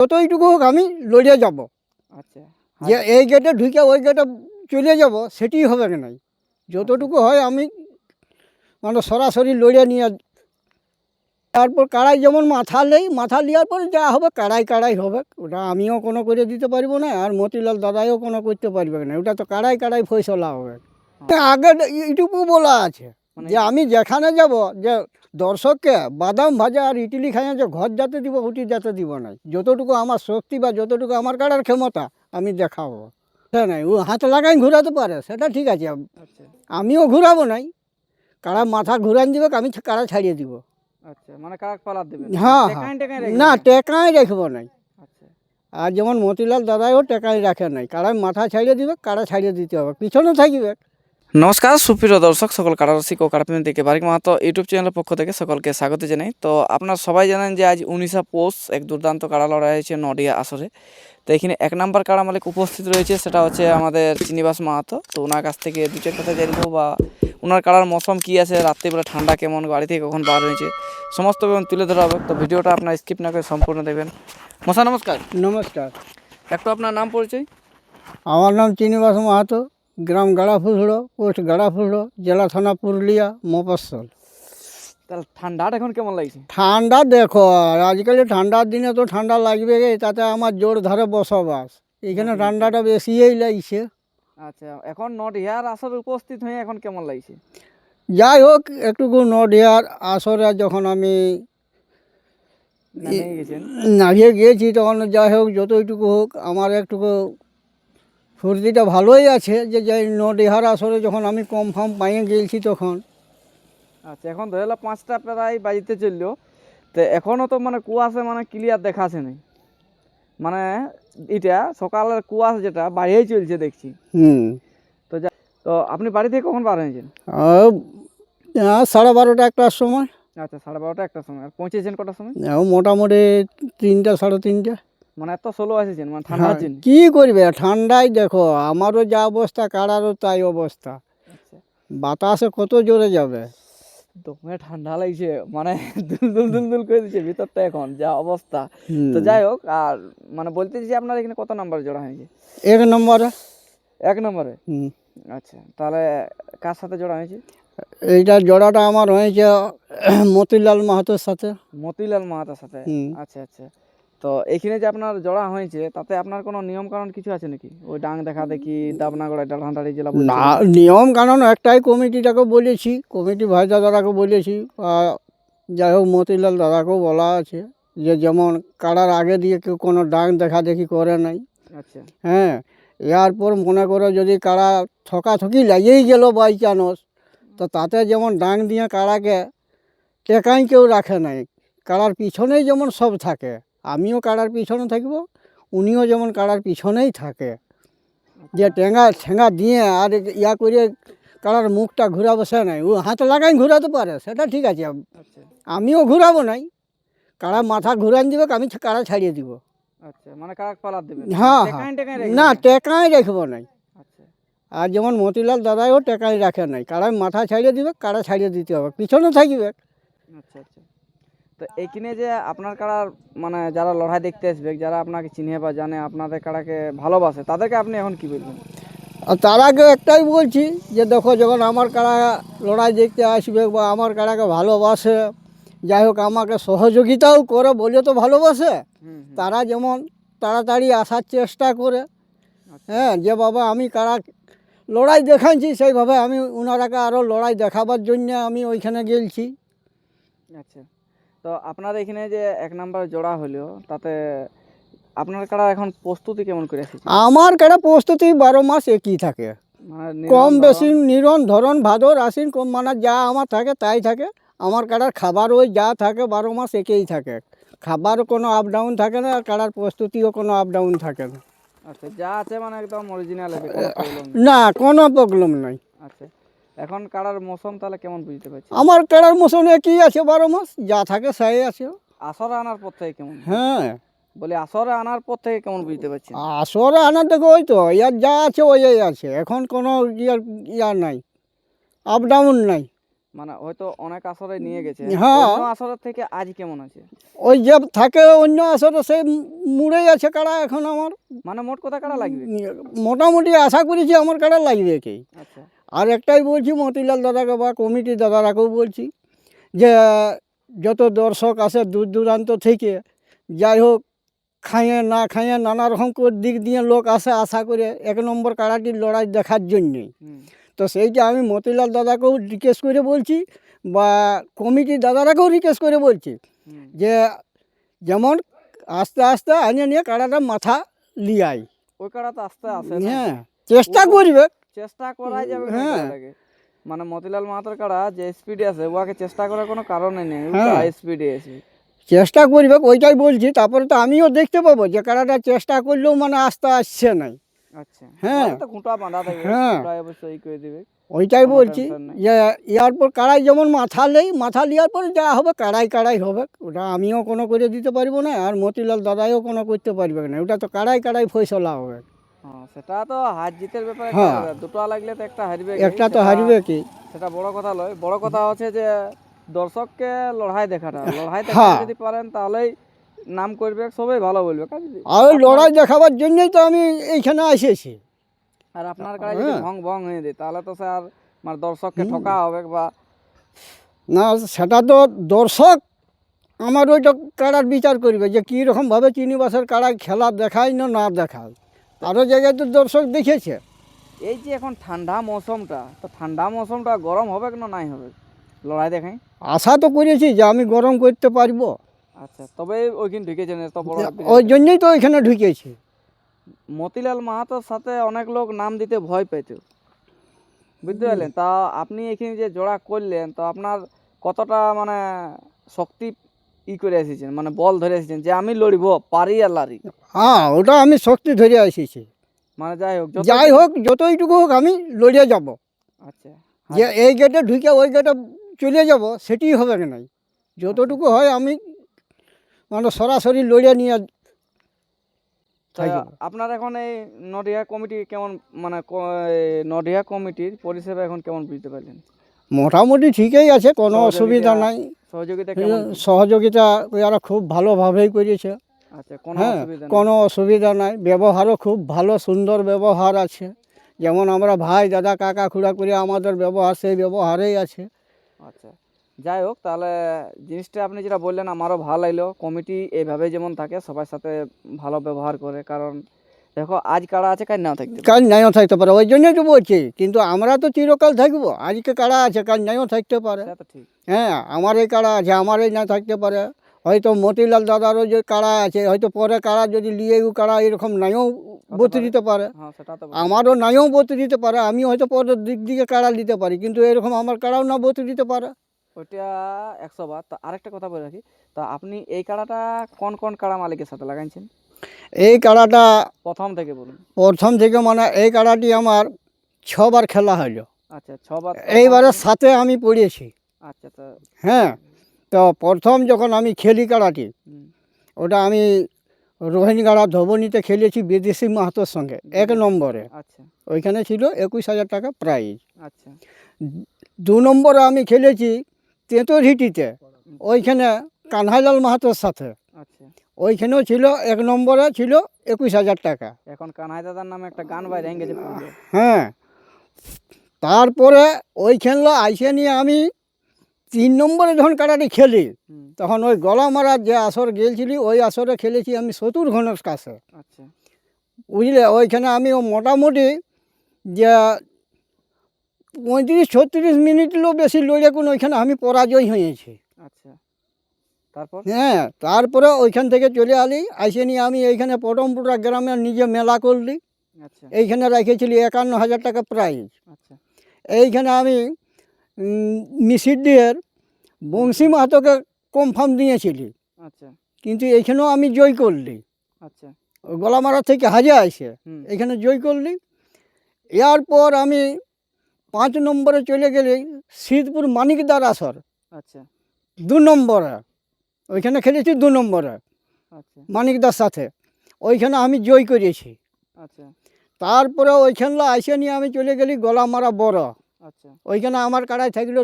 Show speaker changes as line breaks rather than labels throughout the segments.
যতইটুকু হোক আমি লড়িয়ে যাব।
আচ্ছা
যে এই গেটে ঢুকে ওই গেটে চলে যাব সেটি হবে না। যতটুকু হয় আমি মানে সরাসরি লড়িয়ে নিয়ে তারপর কাড়াই যেমন মাথা নেওয়ার পর যা হবে কাড়াই হবে। ওটা আমিও কোনো করে দিতে পারবো না, আর মতিলাল দাদাইও কোনো করতে পারবে না। ওটা তো কাড়াই ফয়সলা হবে। আগে এইটুকু বলা আছে যে আমি যেখানে যাব যে দর্শককে বাদাম ভাজা আর ইডলি খাইয়ে যে ঘর যাতে দিব উটি যাতে দিব না। যতটুকু আমার শক্তি বা যতটুকু আমার কাড়ার ক্ষমতা আমি দেখাবো। হ্যাঁ নাই ও হাত লাগাই ঘুরাতে পারে সেটা ঠিক আছে, আমিও ঘুরাবো নাই। কাড়া মাথা ঘুরান দিবে, আমি কাড়া ছাড়িয়ে দিব।
আচ্ছা মানে কাক পালাত দিবেন?
হ্যাঁ না
না
টেকাই রাখবো নাই।
আচ্ছা
আর যেমন মতিলাল দাদাইও টেকাই রাখে নাই, কাড়ায় মাথা ছাড়িয়ে দিবে, কাড়া ছাড়িয়ে দিতে হবে, পিছনে থাকবে।
নমস্কার সুপ্রিয় দর্শক, সকল কাড়ারসিক ও কাড়াপ্রেমী থেকে বারিক মাহাতো ইউটিউব চ্যানেলের পক্ষ থেকে সকলকে স্বাগত জানাই। তো আপনারা সবাই জানেন যে আজ 19 পৌষ এক দুর্দান্ত কাড়া লড়াই হয়েছে নডিয়া আসরে। তো এখানে এক নম্বর কাড়া মালিক উপস্থিত রয়েছে, সেটা হচ্ছে আমাদের চিনিবাস মাহাতো। তো ওনার কাছ থেকে দু চার কথা জানবো বা ওনার কাড়ার মৌসুম কী আছে, রাত্রিবেলা ঠান্ডা কেমন, বাড়ি থেকে কখন বার হয়েছে, সমস্ত তুলে ধরা হবে। তো ভিডিওটা আপনার স্কিপ না করে সম্পূর্ণ দেবেন। মশা নমস্কার।
নমস্কার।
একটু আপনার নাম পরিচয়।
আমার নাম চিনিবাস মাহাতো, গ্রাম গাড়াফুলড়ো, পোস্ট গাড়াফুলড়ো, জেলা থানা পুরুলিয়া, মফস্বল।
তাহলে ঠান্ডাটা এখন কেমন লাগছে?
ঠান্ডা দেখো, আর আজকাল ঠান্ডার দিনে তো ঠান্ডা লাগবে, তাতে আমার জোর ধারে বসবাস, এখানে ঠান্ডাটা বেশিই লাগছে।
আচ্ছা এখন নডিয়ার আসরে উপস্থিত হয়ে এখন কেমন লাগছে?
যাই হোক, একটুকু নডিয়ার আসরে যখন আমি নাড়িয়ে গিয়েছি তখন যাই হোক যতটুকু হোক আমার একটুকু ফুর্তিটা ভালোই আছে, যে যাই নডিহার আসরে যখন আমি কনফার্ম পাইয়ে গিয়েছি তখন।
আচ্ছা এখন ধরে 5টা প্রায় বাজিতে চললো, তো এখনও তো মানে কুয়াশা মানে ক্লিয়ার দেখাছে নাই, মানে এটা সকালের কুয়াশা যেটা বাড়িয়েই চলছে দেখছি। তো তো আপনি বাড়ি থেকে কখন বার হয়েছেন?
12:30 একটার সময়।
আচ্ছা 12:30 একটার সময়। আর পৌঁছেছেন কটার সময়?
মোটামুটি 3টা 3:30।
মানে এত স্লো এসেছেন মানে ঠান্ডার জন্য?
কী করবে ঠান্ডায়, দেখো আমারও যা অবস্থা কারারও তাই অবস্থা।
আচ্ছা
বাতাসে কত জোরে যাবে।
দমে ঠান্ডা লাগছে, মানে দুল করে দিচ্ছে ভিতরটা এখন যা অবস্থা। তো যাই হোক, আর মানে বলতে চাইছি আপনার এখানে কত নাম্বার জোড়া হয়েছে?
1 নম্বরে।
1 নম্বরে? আচ্ছা তাহলে কার সাথে জোড়া হয়েছে?
এইটা জোড়াটা আমার হয়েছে মতিলাল মাহাতোর সাথে।
মতিলাল মাহাতোর সাথে? আচ্ছা আচ্ছা। তো এখানে যে আপনার জোড়া হয়েছে তাতে আপনার কোনো নিয়ম কানুন কিছু আছে নাকি? ওই ডাং দেখা দেখি, দাবনাগড়া, ডালহান্ডারি জেলা বলছে।
না নিয়ম কানুন একটাই, কমিটিটাকে বলেছি, কমিটি ভাই দাদাকে বলেছি, যাই হোক মতিলাল দাদাকেও বলা আছে যে যেমন কাড়ার আগে দিয়ে কেউ কোনো ডাং দেখা দেখি করে নাই।
আচ্ছা
হ্যাঁ, এরপর মনে করো যদি কাড়া ঠকাঠকি লাগেই গেল বাই চান্স, তো তাতে যেমন ডাং দিয়ে কাড়াকে টেকাই কেউ রাখে নাই। কাড়ার পিছনেই যেমন সব থাকে, আমিও কাড়ার পিছনে থাকবো, উনিও যেমন কাড়ার পিছনেই থাকে। যে ঠেঙ্গা দিয়ে আর ইয়া করে কাড়ার মুখটা ঘুরাবো সে নাই, ও হাত লাগাই ঘুরাতে পারে সেটা ঠিক আছে, আমিও ঘুরাবো নাই। কাড়া মাথা ঘুরান দিবে, আমি কাড়া ছাড়িয়ে দিব।
আচ্ছা মানে কাক পালাত দিবেন?
হ্যাঁ না টেকাই রাখবো নাই।
আচ্ছা
আর যেমন মতিলাল দাদাইও টেকাই রাখে নাই, কাড়ায় মাথা ছাড়িয়ে দিবে, কাড়া ছাড়িয়ে দিতে হবে, পিছনে থাকবে।
আচ্ছা আচ্ছা। তো এইখানে যে আপনার কাড়ার মানে যারা লড়াই দেখতে আসবে, যারা আপনাকে চিনে বা জানে, আপনাদের কাড়াকে ভালোবাসে, তাদেরকে আপনি এখন কি বলবেন?
আর তার আগে একটাই বলছি যে দেখো যখন আমার কাড়া লড়াই দেখতে আসবে বা আমার কাড়াকে ভালোবাসে, যাই হোক আমাকে সহযোগিতাও করে বলে তো ভালোবাসে, তারা যেমন তাড়াতাড়ি আসার চেষ্টা করে। হ্যাঁ, যে বাবা আমি কাড়া লড়াই দেখাইছি সেইভাবে আমি ওনারাকে আরও লড়াই দেখাবার জন্য আমি ওইখানে গেছি।
আচ্ছা তো আপনার এখানে যে 1 নাম্বার জোড়া হলো, তাতে আপনার কাড়া এখন প্রস্তুতি কেমন করে এসেছে?
আমার কাড়া প্রস্তুতি 12 মাস একই থাকে,
মানে
কম বেশি নিরন ধরন ভাদর আশ্বিন কম, মানে যা আমার থাকে তাই থাকে। আমার কাড়ার খাবার ওই যা থাকে 12 মাস একই থাকে, খাবারও কোনো আপ ডাউন থাকে না, আর কাড়ার প্রস্তুতিও কোনো আপ ডাউন থাকে না।
আচ্ছা যা আছে মানে একদম অরিজিনাল আছে,
না কোনো প্রবলেম নাই।
আচ্ছা এখন কাড়ার মৌসুম তাহলে কেমন বুঝতে পারছি?
আমার কাড়ার মৌসুম একই আছে, 12 মাস যা থাকে সেই আছে।
আসরে আনার পর থেকে কেমন?
হ্যাঁ
বলে আসরে আনার পর থেকে কেমন বুঝতে পারছি?
আসরে আনার দেখো ওই তো ইয়ার যা আছে ওই আছে, এখন কোনো ইয়ার নাই, আপ ডাউন নাই।
মানে হয়তো অনেক আসরে নিয়ে গেছে,
হ্যাঁ।
অন্য আসরের থেকে আজ কেমন আছে?
ওই যে থাকে অন্য আসরে সে মুড়েই আছে কাড়া এখন আমার।
মানে মোট কথা কাড়া লাগবে।
মোটামুটি আশা করেছি আমার কাড়া লাগবে কি।
আচ্ছা
আর একটাই বলছি মতিলাল দাদাকে বা কমিটি দাদারাকেও বলছি যে যত দর্শক আসে দূর দূরান্ত থেকে, যাই হোক খাইয়ে না খাইয়ে নানা রকম দিক দিয়ে লোক আসে আশা করে 1 নম্বর কাড়াটির লড়াই দেখার জন্যেই।
হুম
তো সেইটা আমি মতিলাল দাদাকেও রিকোয়েস্ট করে বলছি বা কমিটি দাদারাকেও রিকোয়েস্ট করে বলছি
হুম
যে যেমন আস্তে আস্তে আনিয়ে নিয়ে কাড়াটা মাথা লিয়াই।
ওই কাড়া তো আস্তে আসে না।
হ্যাঁ, চেষ্টা করবে।
চেষ্টা করাই যাবে না
হ্যাঁ।
কাড়াটাকে। মানে মতিলাল মাহাতোর কাড়া যে স্পিডে আছে ওকে চেষ্টা করার কোনো কারণই নেই,
হ্যাঁ।
ওটা স্পিডে আছে।
চেষ্টা করবে ওইটাই বলছি। তারপরে তো আমিও দেখতে পাবো যে কাড়াটা চেষ্টা করলেও মানে আস্তে আসছে নাই।
আচ্ছা
হ্যাঁ।
ওটা তো খুঁটা বাঁধা থাকবে,
হ্যাঁ।
খুঁটায় অবশ্যই করে দিবে।
ওইটাই
কোনো
বলছি
টেনশন নাই।
যে ইয়ার পর কাড়াই যেমন মাথা নেই, মাথা লিয়ার পরে যা হবে কাড়াই কাড়াই হবে। ওটা আমিও কোনো করে দিতে পারবো না আর মতিলাল দাদাইও কোনো করতে পারবে না। ওটা তো কাড়াই কাড়াই ফয়সলা হবে।
হ্যাঁ সেটা তো হার জিতের ব্যাপার একটা
হ্যাঁ।
আলাদা। দুটো লাগলে তো একটা হারবে,
একটা তো হারবে কি।
সেটা বড় কথা নয়। বড় কথা হচ্ছে যে দর্শককে লড়াই দেখাটা, লড়াই দেখাতে
হ্যাঁ।
যদি পারেন তাহলেই নাম করবে, সবাই ভালো বলবে। কারণ
আর ওই লড়াই দেখাবার জন্যই তো আমি এইখানে এসেছি।
আর আপনার কাছে যদি
হ্যাঁ।
ভং ভং হয়ে দেয় তাহলে তো স্যার মানে দর্শককে ঠকা হবে বা
না সেটা তো দর্শক আমার ওইটা কাড়ার বিচার করবে যে কীরকমভাবে চিনিবাসের কাড়ায় খেলা দেখায় না না দেখায়। আরও জায়গায় তো দর্শক দেখেছে।
এই যে এখন ঠান্ডা মৌসুমটা, তো ঠান্ডা মৌসুমটা গরম হবে না নাই হবে লড়াই দেখাই?
আশা তো করেছি যে আমি গরম করতে পারবো।
আচ্ছা তবে ওইখানে ঢুকেছেন এত বড়
ওই জন্যই তো ওইখানে ঢুকেছি।
মতিলাল মাহাতোর সাথে অনেক লোক নাম দিতে ভয় পেত, বুঝতে পারলেন? তা আপনি এখানে যে জোড়া করলেন তো আপনার কতটা মানে শক্তি করে এসেছেন, মানে বল ধরে এসেছেন যে আমি লড়িব পারি আর লারি?
হ্যাঁ, ওটা আমি শক্তি ধরে এসেছি।
মানে
যাই হোক যতইটুকু হোক আমি লড়িয়ে যাব।
আচ্ছা
যে এই গেটে ঢুকে ওই গেটে চলে যাব সেটি হবে না। যতটুকু হয় আমি মানে সরাসরি লড়িয়ে নিয়ে
তা আপনার এখন এই নডিহা কমিটি কেমন, মানে নডিহা কমিটির পরিষেবা এখন কেমন বুঝতে পারলেন?
মোটামুটি ঠিকই আছে, কোনো অসুবিধা নাই।
সহযোগিতা কেমন?
সহযোগিতা ওরা খুব ভালোভাবেই করেছে।
আচ্ছা কোনো
হ্যাঁ,
অসুবিধা নেই?
কোনো অসুবিধা নাই। ব্যবহারও খুব ভালো সুন্দর ব্যবহার আছে। যেমন আমরা ভাই দাদা কাকা খুড়া করে আমাদের ব্যবহার সেই ব্যবহারেই আছে।
আচ্ছা যাই হোক, তাহলে জিনিসটা আপনি যেটা বললেন আমারও ভালো লাগলো। কমিটি এইভাবে যেমন থাকে সবার সাথে ভালো ব্যবহার করে, কারণ দেখো আজ কারা আছে কাল নাও থাকতে পারে।
কাজ নাইও থাকতে পারে, ওই জন্যই তো বলছি। কিন্তু আমরা তো চিরকাল থাকবো। আজকে কাড়া আছে কাজ নাইও থাকতে পারে।
সেটা তো ঠিক।
হ্যাঁ, আমার এই কাড়া আছে আমার এই না থাকতে পারে। হয়তো মতিলাল দাদারও যে কাড়া আছে হয়তো পরে কাড়া যদি লিয়েও কাড়া এরকম নাইও বতে দিতে পারে।
হ্যাঁ সেটা তো
আমারও নাইও বতে দিতে পারে। আমি হয়তো পরের দিক দিকে কাড়া নিতে পারি, কিন্তু এরকম আমার কাড়াও না বতে দিতে পারে।
ওইটা 100 বার। তো আরেকটা কথা বলে রাখি, তা আপনি এই কাড়াটা কোন কোন কাড়া মালিকের সাথে লাগাইছেন
এই কাড়াটা
প্রথম থেকে বলুন?
প্রথম থেকে মানে এই কাড়াটি আমার 6বার খেলা হলো।
আচ্ছা 6 বার।
এইবারের সাথে আমি পড়েছি।
আচ্ছা তো
হ্যাঁ, তো প্রথম যখন আমি খেলি কাড়াটি
হুম,
ওটা আমি রোহিণীগাড়া ধবনীতে খেলেছি বিদেশি মাহাতোর সঙ্গে 1 নম্বরে।
আচ্ছা
ওইখানে ছিল 21,000 টাকা প্রাইজ।
আচ্ছা
2 নম্বরে আমি খেলেছি তেঁতুরহিটিতে, ওইখানে কানহাইলাল মাহাতোর সাথে।
আচ্ছা।
ওইখানেও ছিল 1 নম্বরে ছিল 21,000 টাকা।
এখন কানাই দাদার নামে একটা গান বাইরে গেছে পুরো।
হ্যাঁ, তারপরে ওইখানে আইসে নিয়ে আমি 3 নম্বরে যখন কাড়াটি খেলি
হুম,
তখন ওই গলা মারার যে আসর গেছিলি ওই আসরে খেলেছি আমি শত্রুঘ্নের কাছে।
আচ্ছা
বুঝলে, ওইখানে আমি মোটামুটি যে 35-36 মিনিটেরও বেশি লড়ে কোন ওইখানে আমি পরাজয় হয়েছি।
আচ্ছা তারপর
হ্যাঁ, তারপরে ওইখান থেকে চলে আলি আইসে নিয়ে আমি এইখানে পটমপুরা গ্রামে নিজে মেলা করলি।
আচ্ছা
এইখানে রেখেছিলি 51,000 টাকা প্রাইজ।
আচ্ছা
এইখানে আমি মিসিডিয়ের বংশী মাহাতোকে কনফার্ম দিয়েছিলি,
আচ্ছা
কিন্তু এইখানেও আমি জয় করলি।
আচ্ছা
ওই গলামারা থেকে হাজে আইসে
হুম,
এখানে জয় করলি। এরপর আমি 5 নম্বরে চলে গেলি শীতপুর মানিকদার আসর
আচ্ছা
2 নম্বরে। ওইখানে খেলেছি 2 নম্বরে
আচ্ছা
মানিকদার সাথে। ওইখানে আমি জয় করেছি।
আচ্ছা
তারপরে ওইখানে আইসে নিয়ে আমি চলে গেলি গলামারা বড়।
আচ্ছা
ওইখানে আমার কাড়ায় থাকলো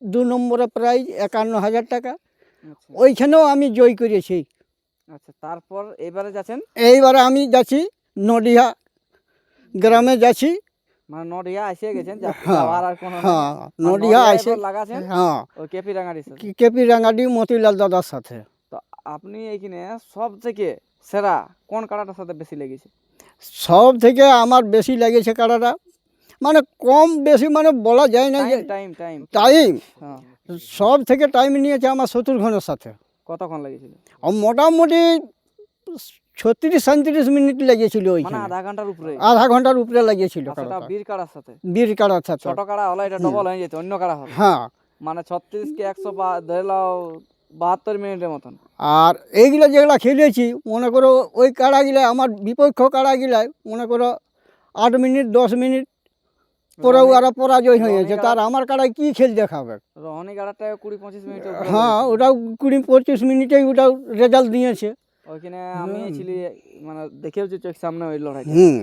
2 নম্বরে প্রাইজ 51,000 টাকা।
আচ্ছা
ওইখানেও আমি জয় করেছি।
আচ্ছা, তারপর এবারে যাচ্ছেন
এইবারে আমি যাচ্ছি নডিহা গ্রামে যাচ্ছি।
মানে নডিয়া এসে গেছেন,
হ্যাঁ,
যাওয়ার আর কোনো নাই।
হ্যাঁ,
মানে
নডিহা
নডিয়ায়
এসে
এবার লাগাছেন
হ্যাঁ,
ওই কেপি রাঙাড়ির সাথে।
কেপি রাঙ্গাডি মতিলাল দাদার সাথে।
তো আপনি এইখানে সব থেকে সেরা কোন কাড়াটার সাথে বেশি লেগেছে?
সব থেকে আমার বেশি লেগেছে কাড়াটা, মানে কম বেশি মানে বলা যায় না যে
টাইম টাইম টাইম
টাইম।
হ্যাঁ,
সব থেকে টাইম নিয়েছে আমার শত্রুঘ্নের সাথে।
কতক্ষণ লেগেছিল?
মোটামুটি 36-37 মিনিট লেগেছিল
মানে
ওইখানে।
আধা ঘন্টার উপরে।
আধা ঘন্টার উপরে লেগেছিল
আর সেটা
কাড়াটা,
বীর কাড়ার সাথে।
বীর কাড়ার সাথে।
ছোট কাড়া হলে এটা ডবল হয়ে যেত, অন্য কাড়া হলে।
হ্যাঁ,
মানে 36 কে 100 ধরে লাও 72 মিনিটের মতন।
আর এইগুলো যেগুলো খেলেছি মনে করো ওই কাড়াগুলা আমার বিপক্ষ কাড়াগুলাই মনে করো 8 মিনিট 10 মিনিট পরেও ওরা পরাজয় হয়েছে, তার আমার কাড়ায় কি খেল দেখাবে।
রহনি কাড়াটা 20-25 মিনিটের উপরে
হ্যাঁ,
লেগেছিল।
ওটাও 20-25 মিনিটেই ওটাও রেজাল্ট দিয়েছে।
ওইখানে আমি ছিলি, মানে দেখেও যে চোখ সামনে ওই লড়াইটা।
হুম,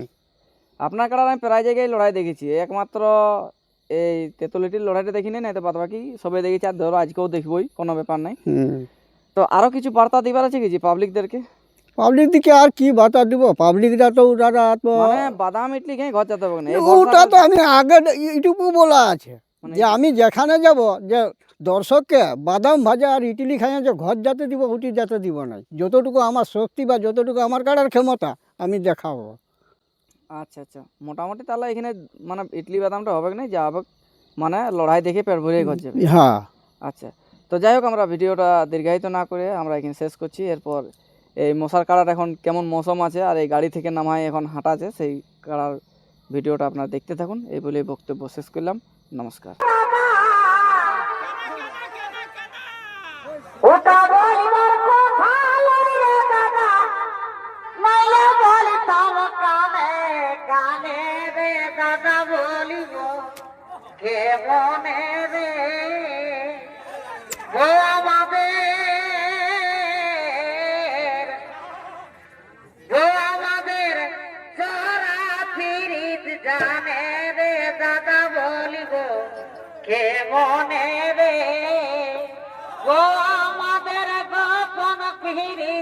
আপনার কাড়ার আমি প্রায় জায়গায় লড়াই দেখেছি, একমাত্র এই তেতুলিটির লড়াইটা দেখিনি, না তো বাদ বাকি সবাই দেখেছি। আর ধরো আজকেও দেখবই, কোনো ব্যাপার নাই।
হুম।
তো আরো কিছু বার্তা দিবার আছে কি পাবলিকদেরকে?
পাবলিক দিকে আর কি বাতা দিব, পাবলিকরা তো ওরা তো
মানে বাদাম ইডলি খেয়ে ঘর যেতে হবে না এই
ওটা
বর্ষাকাল-
তো আমি আগে এইটুকু বলা আছে
মানে
যে আমি যেখানে যাব যে দর্শককে বাদাম ভাজা আর ইডলি খাইয়ে যে ঘর যেতে দিব উটি যেতে দিব না। যতটুকু আমার শক্তি বা যতটুকু আমার কাটার ক্ষমতা আমি দেখাবো।
আচ্ছা আচ্ছা, মোটামুটি তাহলে এখানে মানে ইডলি বাদামটা হবে না, যা হবে মানে লড়াই দেখে পেট ভরিয়ে ঘর যাবে।
হ্যাঁ,
আচ্ছা, তো যাই হোক, আমরা ভিডিওটা দীর্ঘায়িত না করে আমরা এখানে শেষ করছি। এরপর এই মশার কাড়ার এখন কেমন মৌসুম আছে আর এই গাড়ি থেকে নামায় এখন হাঁটা আছে, সেই কাড়ার ভিডিওটা আপনারা দেখতে থাকুন। এই বলে বক্তব্য শেষ করলাম। নমস্কার।
ওটা বলিবার কথা লইরে দাদা, নাইলে বলিতাম কানে কানে রে দাদা, বলিব কে মনে রে ও আমাদের যারা ফিরিত জানে রে দাদা, বলিব কে মনে রে ও আমাদের গোপন ফিরি